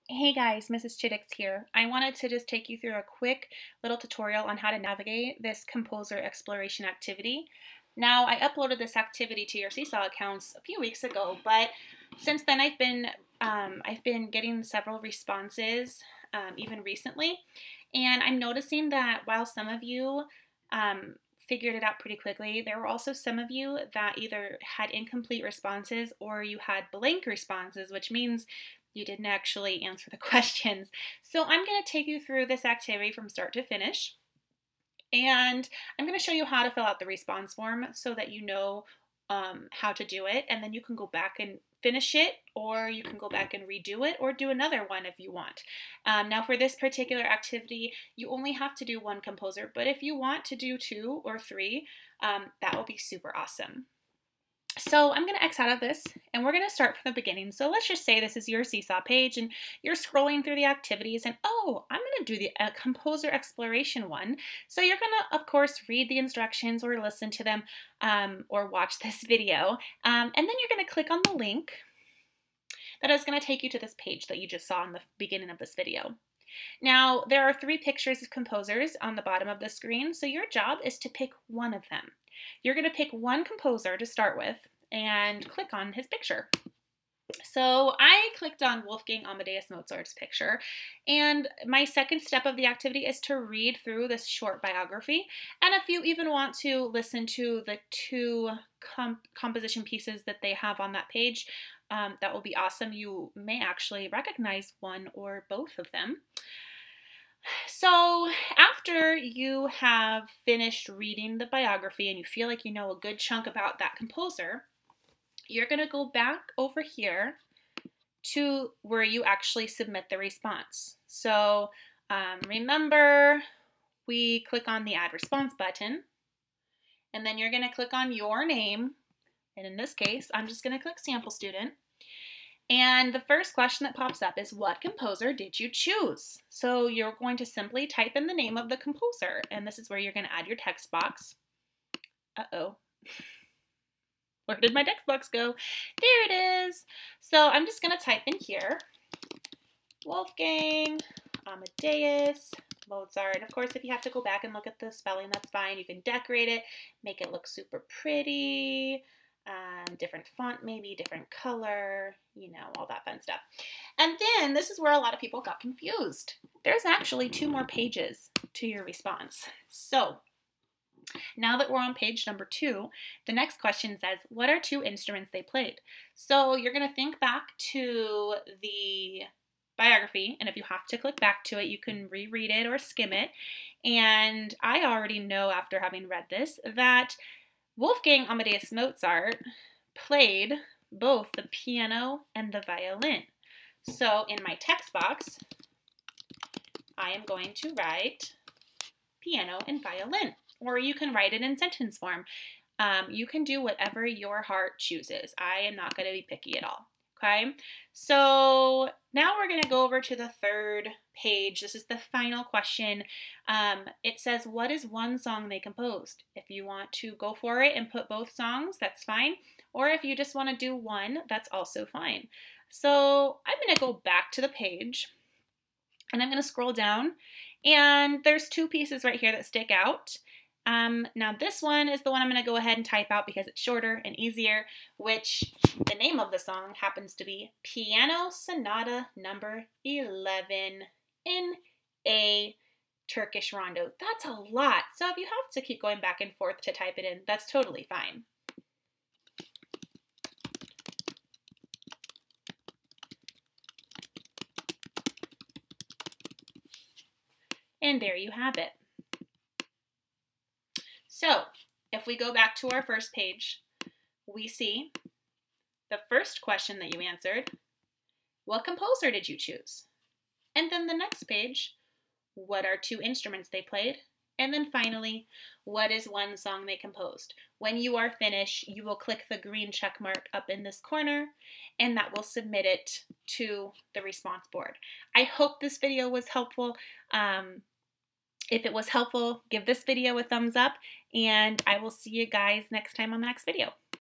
Hey guys, Mrs. Chiddix here. I wanted to just take you through a quick little tutorial on how to navigate this composer exploration activity. Now, I uploaded this activity to your Seesaw accounts a few weeks ago, but since then I've been getting several responses, even recently, and I'm noticing that while some of you figured it out pretty quickly, there were also some of you that either had incomplete responses or you had blank responses, which means you didn't actually answer the questions. So I'm going to take you through this activity from start to finish. And I'm going to show you how to fill out the response form so that you know how to do it. And then you can go back and finish it, or you can go back and redo it, or do another one if you want. Now for this particular activity, you only have to do one composer, but if you want to do two or three, that will be super awesome. So I'm going to X out of this and we're going to start from the beginning. So let's just say this is your Seesaw page and you're scrolling through the activities and oh, I'm going to do the composer exploration one. So you're going to, of course, read the instructions or listen to them or watch this video. And then you're going to click on the link that is going to take you to this page that you just saw in the beginning of this video. Now, there are 3 pictures of composers on the bottom of the screen, so your job is to pick one of them. You're going to pick one composer to start with and click on his picture. So I clicked on Wolfgang Amadeus Mozart's picture, and my second step of the activity is to read through this short biography. And if you even want to listen to the 2 composition pieces that they have on that page, that will be awesome. You may actually recognize one or both of them. So after you have finished reading the biography and you feel like you know a good chunk about that composer, you're going to go back over here to where you actually submit the response. So remember, we click on the Add Response button, and then you're going to click on your name, and in this case, I'm just going to click Sample Student. And the first question that pops up is, what composer did you choose? So you're going to simply type in the name of the composer, and this is where you're going to add your text box. Uh-oh. Where did my text box go? There it is. So I'm just going to type in here, Wolfgang Amadeus Mozart. And of course, if you have to go back and look at the spelling, that's fine. You can decorate it, make it look super pretty. Different font, maybe different color, you know, all that fun stuff. And then this is where a lot of people got confused. There's actually 2 more pages to your response. So now that we're on page number 2, the next question says, what are 2 instruments they played? So you're going to think back to the biography, and if you have to click back to it, you can reread it or skim it. And I already know after having read this that Wolfgang Amadeus Mozart played both the piano and the violin. So in my text box, I am going to write piano and violin, or you can write it in sentence form. You can do whatever your heart chooses. I am not going to be picky at all. Okay, so now we're going to go over to the 3rd page. This is the final question. It says, what is one song they composed? If you want to go for it and put both songs, that's fine. Or if you just want to do one, that's also fine. So I'm going to go back to the page and I'm going to scroll down, and there's 2 pieces right here that stick out. Now this one is the one I'm going to go ahead and type out because it's shorter and easier, which the name of the song happens to be Piano Sonata number 11 in A Turkish Rondo. That's a lot. So if you have to keep going back and forth to type it in, that's totally fine. And there you have it. So if we go back to our first page, we see the first question that you answered, what composer did you choose? And then the next page, what are 2 instruments they played? And then finally, what is one song they composed? When you are finished, you will click the green check mark up in this corner, and that will submit it to the response board. I hope this video was helpful. If it was helpful, give this video a thumbs up, and I will see you guys next time on the next video.